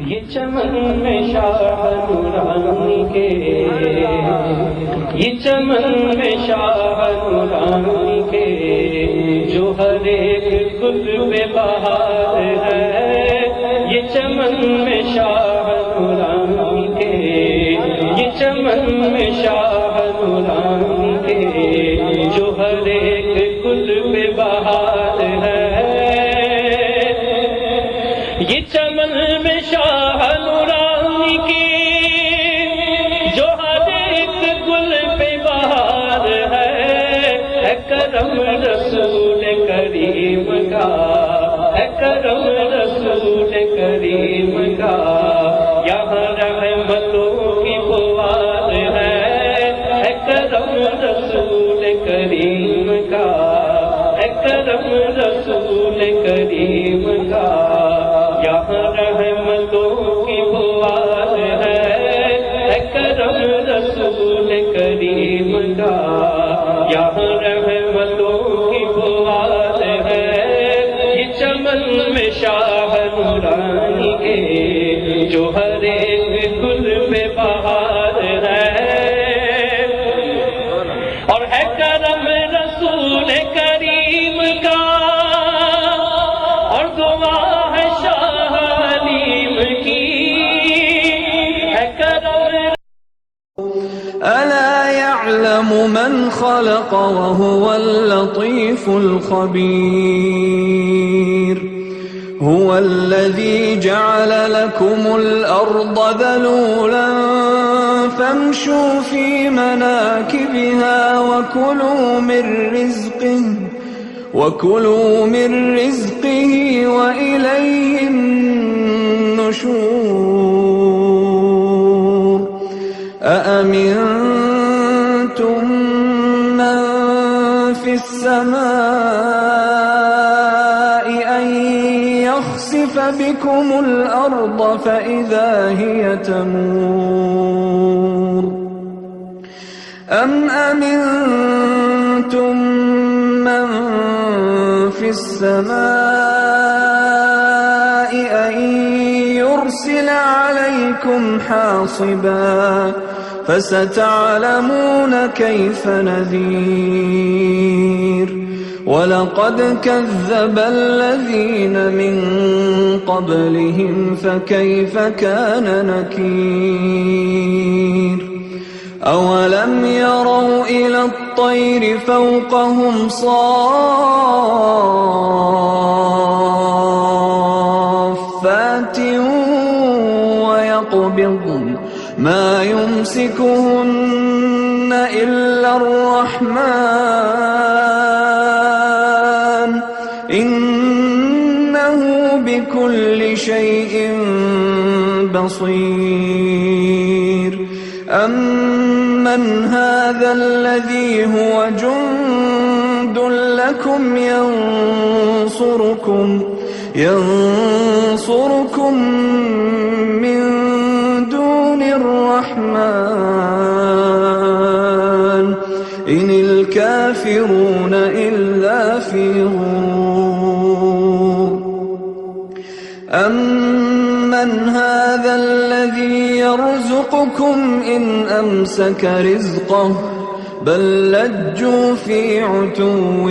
یہ چمن میں شاہ نورانی کے، یہ چمن میں شاہ نورانی کے، جو ہر ایک گل پہ بہار ہے، یہ چمن میں شاہ نورانی کے، یہ چمن میں شاہ نورانی کے، جو ہر ایک گل پہ بہار ہے، یہ چمن میں شاہ نورانی کی، جو ہر ایک گل پہ بہار ہے، کرم رسول کریم کا، کرم رسول کریم کا، یہاں رحمتوں کی بہار ہے، کرم رسول کریم کا، کرم رسول کریم کا، یہاں رحمتوں کی بہار ہے، کرم رسول کریم کا، یہاں رحمتوں کی بہار ہے، یہ چمن میں شاہ نورانی کے، جو ہر ایک گل پہ بہار ہے، اور ہے کرم رسول کریم کا، اور دعا ہے شاہ علیم کی، ہے کرم ألا يعلم من خلق وهو اللطيف الخبير هو الذي جعل لكم الأرض ذلولا فامشوا في مناكبها وكلوا من رزقه وإليه النشور أأمنتم من في السماء أن يخسف بكم الأرض فإذا هي تمور أم أمنتم من في السماء أن يرسل عليكم حاصبا فستعلمون كيف نذير ولقد كذب الذين من قبلهم فكيف كان نكير أولم يروا إلى الطير فوقهم صافات ويقبضن ما يمسكهن إلا الرحمن إنه بكل شيء بصير أمن هذا الذي هو جند لكم ينصركم من دون الرحمن إن الكافرون إلا في غرور أمن هذا الذي يرزقكم إن أمسك رزقه بل لجوا في عتو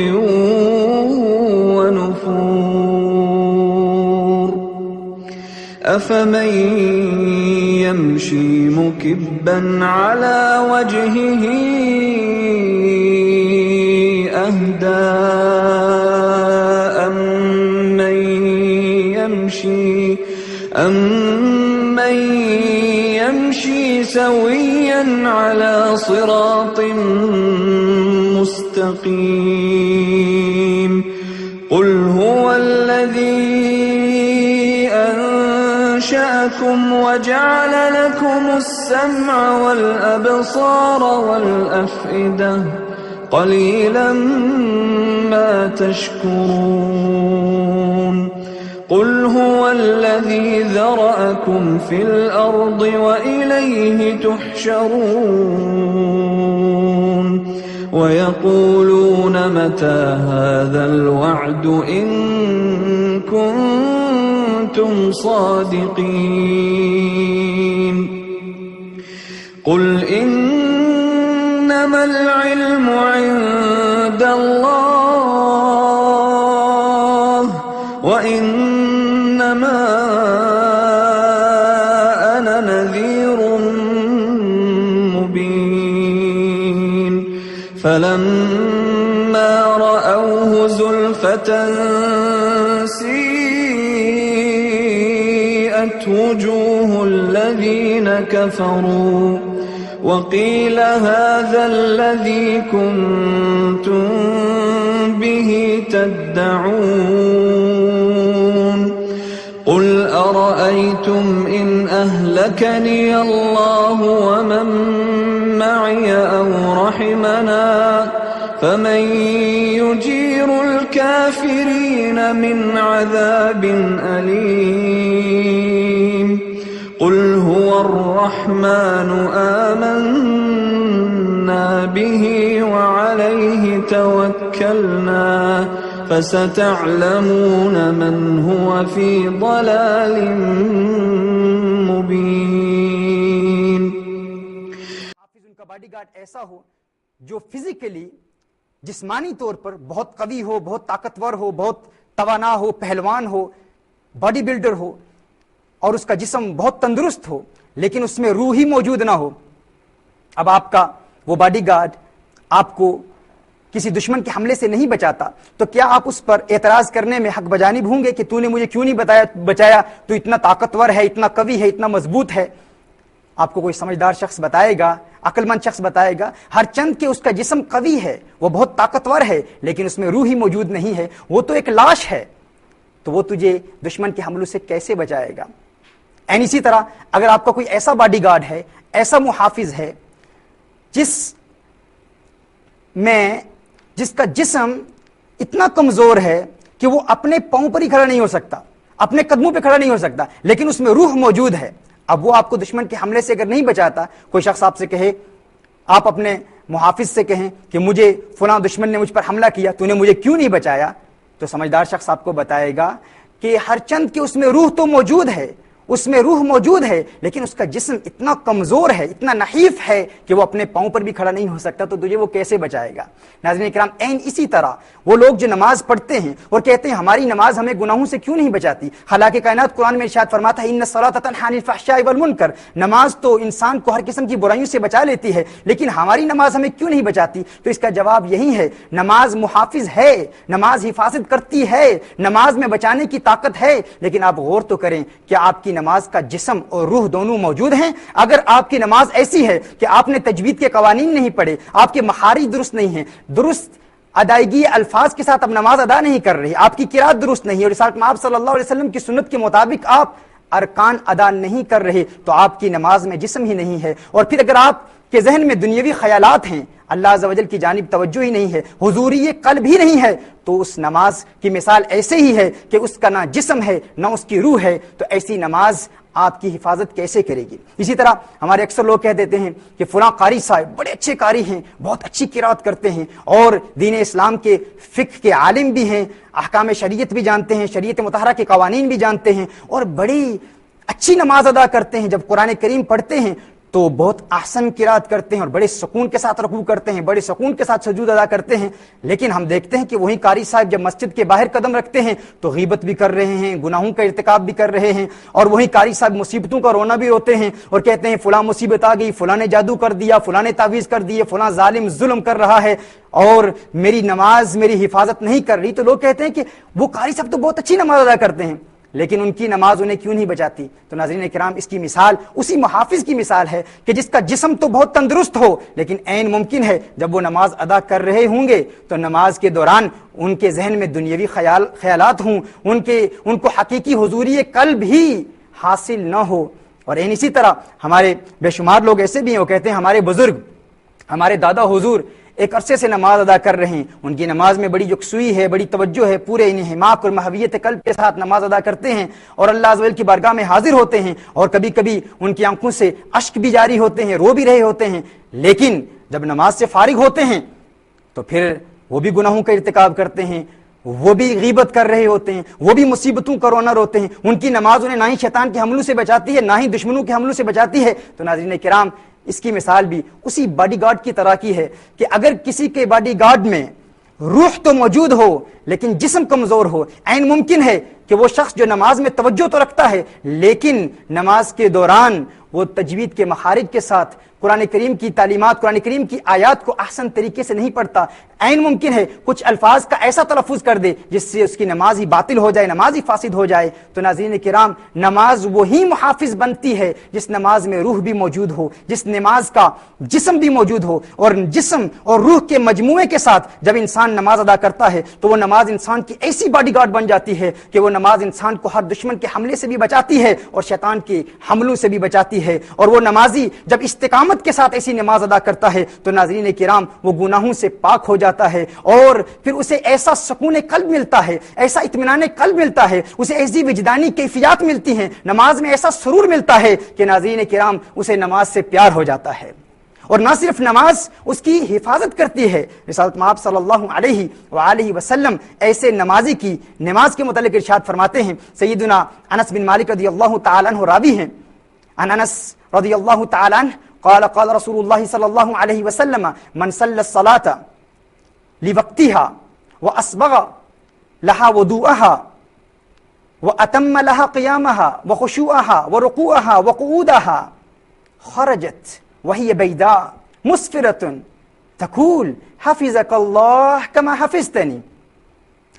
ونفور أفمن يمشي مكبا على وجهه أهدى أمن يمشي سويا على صراط مستقيم قل هو الذي أنشأكم وجعل لكم السمع والأبصار والأفئدة قليلا ما تشكرون قل هو الذي ذرأكم في الأرض وإليه تحشرون ويقولون متى هذا الوعد إن كنتم كنتم صادقين قل إنما العلم عند الله وإنما أنا نذير مبين فلما رأوه زلفة سيئت وجوه الذين كفروا وقيل هذا الذي كنتم به تدعون قل أرأيتم إن أهلكني الله ومن معي أو رحمنا فمن يجير الكافرين من عذاب أليم قل هو الرحمن آمنا به وعليه توكلنا فستعلمون من هو في ضلال مبين. ان کا باڈی گارڈ ایسا ہو جو فزیکلی جسمانی طور پر بہت قوی ہو، بہت طاقتور ہو، بہت توانا ہو، پہلوان ہو، باڈی بلڈر ہو، اور اس کا جسم بہت تندرست ہو، لیکن اس میں روح ہی موجود نہ ہو. اب آپ کا وہ باڈی گارڈ آپ کو کسی دشمن کے حملے سے نہیں بچاتا، تو کیا آپ اس پر اعتراض کرنے میں حق بجانب ہوں گے کہ تو نے مجھے کیوں نہیں بچایا، تو اتنا طاقتور ہے، اتنا قوی ہے، اتنا مضبوط ہے؟ آپ کو کوئی سمجھدار شخص بتائے گا، عقل مند شخص بتائے گا ہر چند کہ اس کا جسم قوی ہے، وہ بہت طاقتور ہے، لیکن اس میں روح ہی موجود نہیں ہے، وہ تو ایک لاش ہے، تو وہ تجھے دشمن کے حملوں سے کیسے بچائے گا؟ اسی طرح اگر آپ کا کوئی ایسا باڈی گارڈ ہے، ایسا محافظ ہے جس کا جسم اتنا کمزور ہے کہ وہ اپنے پاؤں پر ہی کھڑا نہیں ہو سکتا، اپنے قدموں پہ کھڑا نہیں ہو سکتا، لیکن اس میں روح موجود ہے، اب وہ آپ کو دشمن کے حملے سے اگر نہیں بچاتا، کوئی شخص آپ سے کہے، آپ اپنے محافظ سے کہیں کہ مجھے فلاں دشمن نے مجھ پر حملہ کیا، تو نے مجھے کیوں نہیں بچایا، تو سمجھدار شخص آپ کو بتائے گا کہ ہر چند کہ اس میں روح تو موجود ہے، اس میں روح موجود ہے، لیکن اس کا جسم اتنا کمزور ہے، اتنا نحیف ہے کہ وہ اپنے پاؤں پر بھی کھڑا نہیں ہو سکتا، تو تجھے وہ کیسے بچائے گا؟ ناظرین کرام، اسی طرح وہ لوگ جو نماز پڑھتے ہیں اور کہتے ہیں ہماری نماز ہمیں گناہوں سے کیوں نہیں بچاتی، حالانکہ کائنات قرآن میں ارشاد فرماتا ہے ان الصلاۃ تنہی عن الفحشاء والمنکر، نماز تو انسان کو ہر قسم کی برائیوں سے بچا لیتی ہے، لیکن ہماری نماز ہمیں کیوں نہیں بچاتی؟ تو اس کا جواب یہی ہے، نماز محافظ ہے، نماز حفاظت کرتی ہے، نماز میں بچانے کی طاقت ہے، لیکن آپ غور تو کریں کہ آپ کی نماز کا جسم اور روح دونوں موجود ہیں؟ اگر آپ کی نماز ایسی ہے کہ آپ نے تجوید کے قوانین نہیں پڑھے، آپ کے مخارج درست نہیں ہیں، درست ادائیگی الفاظ کے ساتھ اب نماز ادا نہیں کر رہی، آپ کی قرات درست نہیں ہے، اور رسالت میں آپ صلی اللہ علیہ وسلم کی سنت کے مطابق آپ ارکان ادا نہیں کر رہے، تو آپ کی نماز میں جسم ہی نہیں ہے. اور پھر اگر آپ کے ذہن میں دنیاوی خیالات ہیں، اللہ عز و جل کی جانب توجہ ہی نہیں ہے، حضوری قلب ہی نہیں ہے، تو اس نماز کی مثال ایسے ہی ہے کہ اس کا نہ جسم ہے نہ اس کی روح ہے، تو ایسی نماز آپ کی حفاظت کیسے کرے گی؟ اسی طرح ہمارے اکثر لوگ کہہ دیتے ہیں کہ فلاں قاری صاحب بڑے اچھے قاری ہیں، بہت اچھی قرات کرتے ہیں، اور دین اسلام کے فقہ کے عالم بھی ہیں، احکام شریعت بھی جانتے ہیں، شریعت مطہرہ کے قوانین بھی جانتے ہیں، اور بڑی اچھی نماز ادا کرتے ہیں، جب قرآن کریم پڑھتے ہیں تو بہت احسن قرات کرتے ہیں اور بڑے سکون کے ساتھ رکوع کرتے ہیں، بڑے سکون کے ساتھ سجود ادا کرتے ہیں، لیکن ہم دیکھتے ہیں کہ وہی قاری صاحب جب مسجد کے باہر قدم رکھتے ہیں تو غیبت بھی کر رہے ہیں، گناہوں کا ارتکاب بھی کر رہے ہیں، اور وہی قاری صاحب مصیبتوں کا رونا بھی روتے ہیں اور کہتے ہیں فلاں مصیبت آ گئی، فلاں نے جادو کر دیا، فلاں نے تعویذ کر دیے، فلاں ظالم ظلم کر رہا ہے اور میری نماز میری حفاظت نہیں کر رہی. تو لوگ کہتے ہیں کہ وہ قاری صاحب تو بہت اچھی نماز ادا کرتے ہیں، لیکن ان کی نماز انہیں کیوں نہیں بچاتی؟ تو ناظرین کرام، اس کی مثال اسی محافظ کی مثال ہے کہ جس کا جسم تو بہت تندرست ہو، لیکن عین ممکن ہے جب وہ نماز ادا کر رہے ہوں گے تو نماز کے دوران ان کے ذہن میں دنیاوی خیالات ہوں، ان کو حقیقی حضوری قلب ہی حاصل نہ ہو. اور اسی طرح ہمارے بے شمار لوگ ایسے بھی ہیں، وہ کہتے ہیں ہمارے بزرگ، ہمارے دادا حضور ایک عرصے سے نماز ادا کر رہے ہیں، ان کی نماز میں بڑی یکسوئی ہے، بڑی توجہ ہے، پورے انہماک اور محویت قلب کے ساتھ نماز ادا کرتے ہیں اور اللہ عز و جل کی بارگاہ میں حاضر ہوتے ہیں، اور کبھی کبھی ان کی آنکھوں سے اشک بھی جاری ہوتے ہیں، رو بھی رہے ہوتے ہیں، لیکن جب نماز سے فارغ ہوتے ہیں تو پھر وہ بھی گناہوں کا ارتکاب کرتے ہیں، وہ بھی غیبت کر رہے ہوتے ہیں، وہ بھی مصیبتوں کا رونر ہوتے ہیں، ان کی نماز انہیں نہ ہی شیطان کے حملوں سے بچاتی ہے نہ ہی دشمنوں کے حملوں سے بچاتی ہے۔ تو ناظرین کرام، اس کی مثال بھی اسی باڈی گارڈ کی طرح کی ہے کہ اگر کسی کے باڈی گارڈ میں روح تو موجود ہو لیکن جسم کمزور ہو، عین ممکن ہے کہ وہ شخص جو نماز میں توجہ تو رکھتا ہے لیکن نماز کے دوران وہ تجوید کے مخارج کے ساتھ قرآن کریم کی تعلیمات، قرآن کریم کی آیات کو احسن طریقے سے نہیں پڑھتا، عین ممکن ہے کچھ الفاظ کا ایسا تلفظ کر دے جس سے اس کی نماز ہی باطل ہو جائے، نماز ہی فاسد ہو جائے۔ تو ناظرین کرام، نماز وہی محافظ بنتی ہے جس نماز میں روح بھی موجود ہو، جس نماز کا جسم بھی موجود ہو، اور جسم اور روح کے مجموعے کے ساتھ جب انسان نماز ادا کرتا ہے تو وہ نماز انسان کی ایسی باڈی گارڈ بن جاتی ہے کہ وہ نماز انسان کو ہر دشمن کے حملے سے بھی بچاتی ہے اور شیطان کے حملوں سے بھی بچاتی ہے۔ اور وہ نمازی جب استقامت کے ساتھ ایسی نماز ادا کرتا ہے تو ناظرین کرام وہ گناہوں سے پاک ہو جاتا ہے، اور پھر اسے ایسا سکون قلب ملتا ہے، ایسا اطمینان قلب ملتا ہے، اسے ایسی وجدانی کیفیات ملتی ہیں، نماز میں ایسا سرور ملتا ہے کہ ناظرین کرام اسے نماز سے پیار ہو جاتا ہے۔ اور نہ صرف نماز اس کی حفاظت کرتی ہے، رسالت مآب صلی اللہ علیہ وآلہ وسلم ایسے نمازی کی نماز کے متعلق ارشاد فرماتے ہیں۔ سیدنا انس بن مالک رضی اللہ تعالیٰ عنہ راوی ہیں، عن انس رضی اللہ تعالیٰ عنہ قال قال رسول اللہ صلی اللہ علیہ وسلم من صلی الصلاة لوقتها واسبغ لها وضوءها واتم لها قيامها وخشوعها وركوعها وقعودها خرجت وهي بيداء مسفرة تقول حفظك الله كما حفظتني،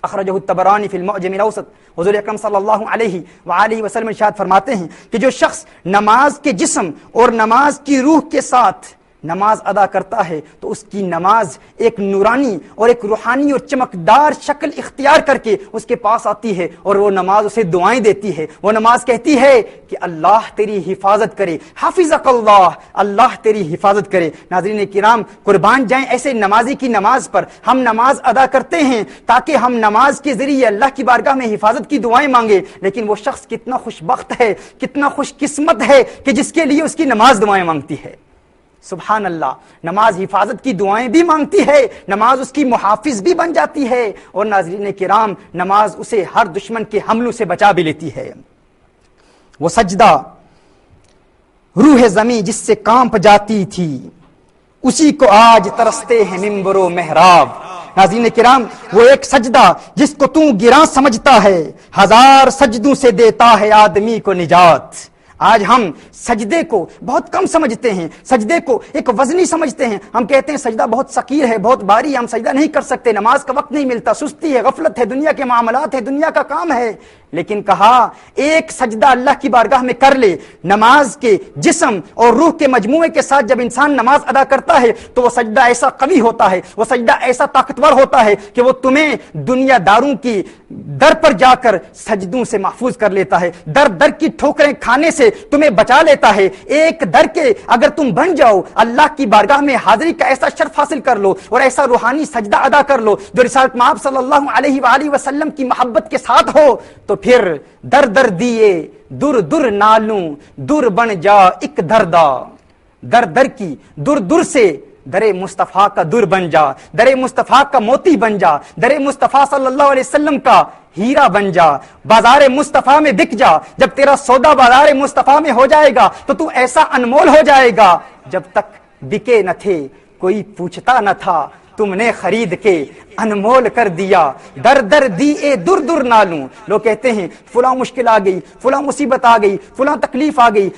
اخرجہ الطبرانی فی المعجم الاوسط۔ حضور اکرم صلی اللہ علیہ وآلہ وسلم ارشاد فرماتے ہیں کہ جو شخص نماز کے جسم اور نماز کی روح کے ساتھ نماز ادا کرتا ہے تو اس کی نماز ایک نورانی اور ایک روحانی اور چمکدار شکل اختیار کر کے اس کے پاس آتی ہے، اور وہ نماز اسے دعائیں دیتی ہے۔ وہ نماز کہتی ہے کہ اللہ تیری حفاظت کرے، حافظک اللہ، اللہ تیری حفاظت کرے۔ ناظرین کرام، قربان جائیں ایسے نمازی کی نماز پر۔ ہم نماز ادا کرتے ہیں تاکہ ہم نماز کے ذریعے اللہ کی بارگاہ میں حفاظت کی دعائیں مانگیں، لیکن وہ شخص کتنا خوش بخت ہے، کتنا خوش قسمت ہے کہ جس کے لیے اس کی نماز دعائیں مانگتی ہے۔ سبحان اللہ، نماز حفاظت کی دعائیں بھی مانگتی ہے، نماز اس کی محافظ بھی بن جاتی ہے، اور ناظرین کرام نماز اسے ہر دشمن کے حملوں سے بچا بھی لیتی ہے۔ وہ سجدہ روح زمیں جس سے کانپ جاتی تھی اسی کو آج ترستے ہیں ممبر و محراب۔ ناظرین کرام، وہ ایک سجدہ جس کو تو گراں سمجھتا ہے ہزار سجدوں سے دیتا ہے آدمی کو نجات۔ آج ہم سجدے کو بہت کم سمجھتے ہیں، سجدے کو ایک وزنی سمجھتے ہیں۔ ہم کہتے ہیں سجدہ بہت ثقیل ہے، بہت بھاری ہے، ہم سجدہ نہیں کر سکتے، نماز کا وقت نہیں ملتا، سستی ہے، غفلت ہے، دنیا کے معاملات ہے، دنیا کا کام ہے۔ لیکن کہا ایک سجدہ اللہ کی بارگاہ میں کر لے، نماز کے جسم اور روح کے مجموعے کے ساتھ جب انسان نماز ادا کرتا ہے تو وہ سجدہ ایسا قوی ہوتا ہے، وہ سجدہ ایسا طاقتور ہوتا ہے کہ وہ تمہیں دنیا داروں کی در پر جا کر سجدوں سے محفوظ کر لیتا ہے، در در کی ٹھوکریں کھانے سے تمہیں بچا لیتا ہے۔ ایک در کے اگر تم بن جاؤ، اللہ کی بارگاہ میں حاضری کا ایسا شرف حاصل کر لو اور ایسا روحانی سجدہ ادا کر لو جو رسالت مآب صلی اللہ علیہ وآلہ وسلم کی محبت کے ساتھ ہو، تو پھر در در دیے در در نالوں در بن جا ایک دردا۔ در در کی در در سے در مصطفیٰ کا در بن جا، در مصطفیٰ کا موتی بن جا، در مصطفیٰ صلی اللہ علیہ وسلم کا ہیرا بن جا، بازار مصطفیٰ میں بک جا۔ جب تیرا سودا بازار مصطفیٰ میں ہو جائے گا تو ایسا انمول ہو جائے گا، جب تک بکے نہ تھے کوئی پوچھتا نہ تھا، تم نے خرید کے انمول کر دیا۔ در در دیے در در نالوں۔ لوگ کہتے ہیں فلاں مشکل آ گئی، فلاں مصیبت آ گئی، فلاں تکلیف آ گئی،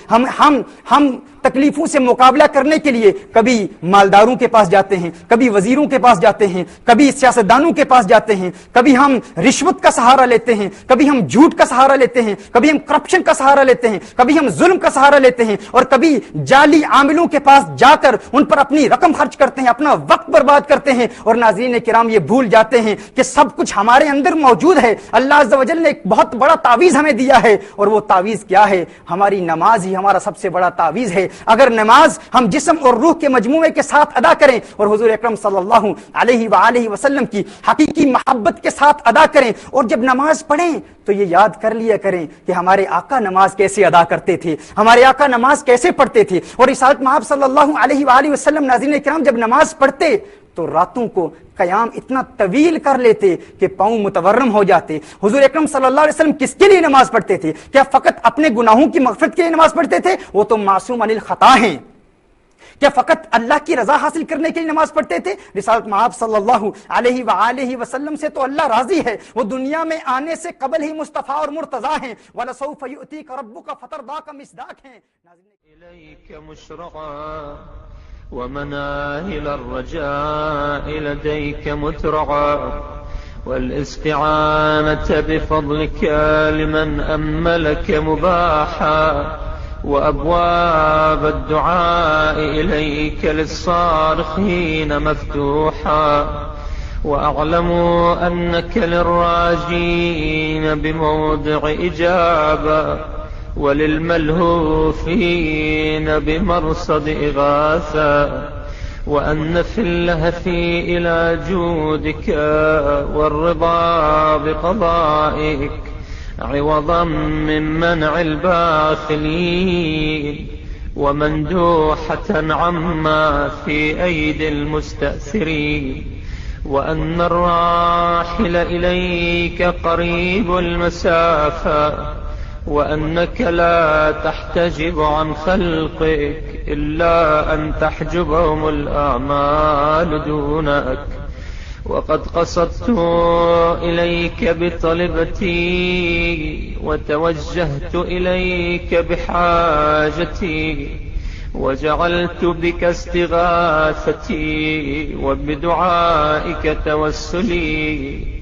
ہم تکلیفوں سے مقابلہ کرنے کے لیے کبھی مالداروں کے پاس جاتے ہیں، کبھی وزیروں کے پاس جاتے ہیں، کبھی سیاستدانوں کے پاس جاتے ہیں، کبھی ہم رشوت کا سہارا لیتے ہیں، کبھی ہم جھوٹ کا سہارا لیتے ہیں، کبھی ہم کرپشن کا سہارا لیتے ہیں، کبھی ہم ظلم کا سہارا لیتے ہیں، اور کبھی جعلی عاملوں کے پاس جا کر ان پر اپنی رقم خرچ کرتے ہیں، اپنا وقت برباد کرتے ہیں، اور ناظرین کرام یہ بھول جاتے ہیں کہ سب کچھ ہمارے اندر موجود ہے۔ اللہ عز و جل نے ایک بہت بڑا تعویذ ہمیں دیا ہے، اور وہ تعویذ کیا ہے؟ ہماری نماز ہی ہمارا سب سے بڑا تعویذ ہے۔ اگر نماز ہم جسم اور روح کے مجموعے کے ساتھ ادا کریں اور حضور اکرم صلی اللہ علیہ وآلہ وسلم کی حقیقی محبت کے ساتھ ادا کریں، اور جب نماز پڑھیں تو یہ یاد کر لیا کریں کہ ہمارے آقا نماز کیسے ادا کرتے تھے، ہمارے آقا نماز کیسے پڑھتے تھے۔ اور رسالت مآب صلی اللہ علیہ وآلہ وسلم ناظرین کرام جب نماز پڑھتے تو راتوں کو قیام اتنا طویل کر لیتے کہ پاؤں متورم ہو جاتے۔ حضور اکرم صلی اللہ علیہ وسلم کس کے لیے نماز پڑھتے تھے؟ کیا فقط اپنے گناہوں کی مغفرت کے لیے نماز پڑھتے تھے؟ وہ تو معصوم عن الخطا ہیں۔ کیا فقط اللہ کی رضا حاصل کرنے کے لیے نماز پڑھتے تھے؟ رسالت مآب صلی اللہ علیہ وآلہ وسلم سے تو اللہ راضی ہے، وہ دنیا میں آنے سے قبل ہی مصطفیٰ اور مرتضیٰ ہیں۔ وَلَسَوْفَ يُؤْتِيكَ رَبُّكَ فَتَرْضَىٰ کا مصداق ہیں۔ إليك مشرعا ومناهل الرجاء لديك مترعا والاستعانة بفضلك لمن أملك مباحا وأبواب الدعاء إليك للصارخين مفتوحا وأعلم أنك للراجين بموضع إجابة وللملهوفين بمرصد إغاثة وأن في اللهف إلى جودك والرضا بقضائك عوضا من منع الباخلين ومندوحة عما في أيدي المستأثرين وأن الراحل إليك قريب المسافة وأنك لا تحتجب عن خلقك إلا أن تحجبهم الأعمال دونك وقد قصدت إليك بطلبتي وتوجهت إليك بحاجتي وجعلت بك استغاثتي وبدعائك توسلي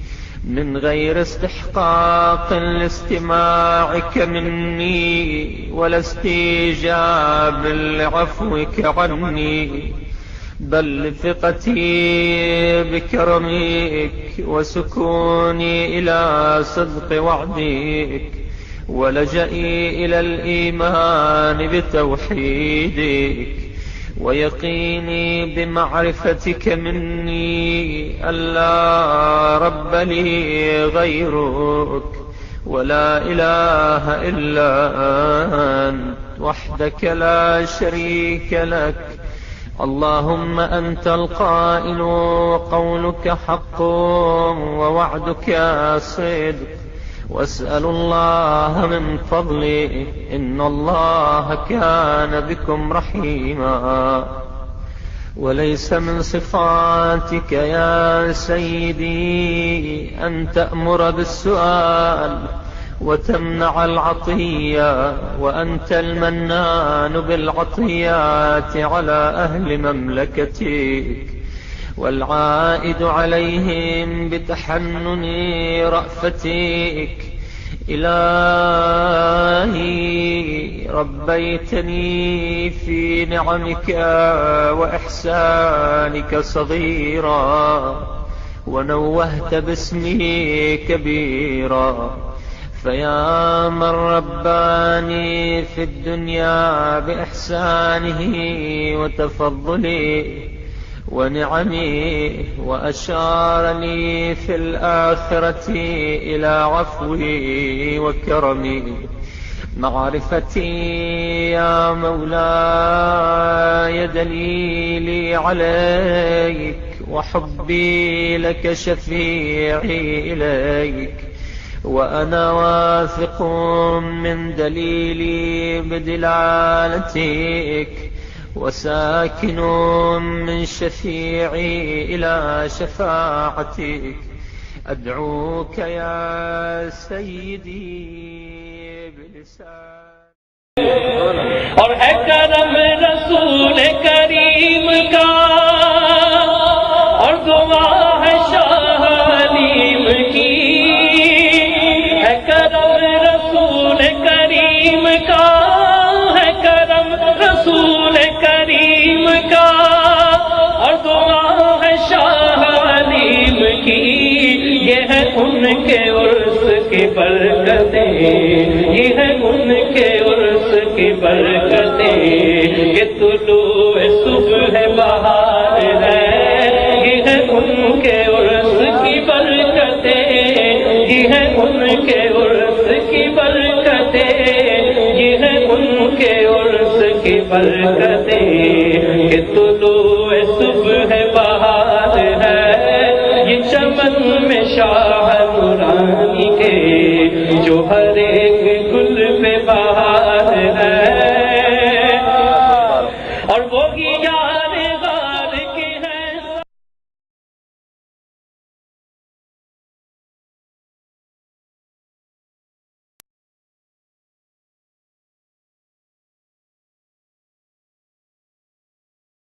من غير استحقاق لاستماعك مني ولا استيجاب لعفوك عني بل لثقتي بكرمك وسكوني إلى صدق وعدك ولجئي إلى الإيمان بتوحيدك ويقيني بمعرفتك مني ألا رب لي غيرك ولا إله إلا أنت وحدك لا شريك لك اللهم أنت القائل وقولك حق ووعدك صدق واسأل الله من فضله إن الله كان بكم رحيما وليس من صفاتك يا سيدي أن تأمر بالسؤال وتمنع العطية وأنت المنان بالعطيات على أهل مملكتك والعائد عليهم بتحنن رأفتك إلهي ربيتني في نعمك وإحسانك صغيرا ونوهت باسمي كبيرا فيا من رباني في الدنيا بإحسانه وتفضله ونعمه وأشار لي في الآخرة إلى عفوه وكرمه معرفتي يا مولاي دليلي عليك وحبي لك شفيعي إليك وأنا واثق من دليلي بدلالتك وساكن من شفيعي إلى شفاعتك أدعوك يا سيدي بلسان اور ہے کرم رسول کریم کا اور دعا ہے شاہ حلیم کی ہے کرم رسول کریم کا ہے کرم رسول کریم کا اور دعا ہے شاہ حلیم کی یہ ہے ان کے عرس کی برکتیں یہ ہے ان کے عرس کی برکتیں یہ طلوع صبح بہار ہے یہ ہے ان کے عرس کی برکتیں یہ ہے ان کے عرس کی برکتیں یہ ہے ان کے عرس کی برکتیں کہ طلوع صبح بہار ہے شاہ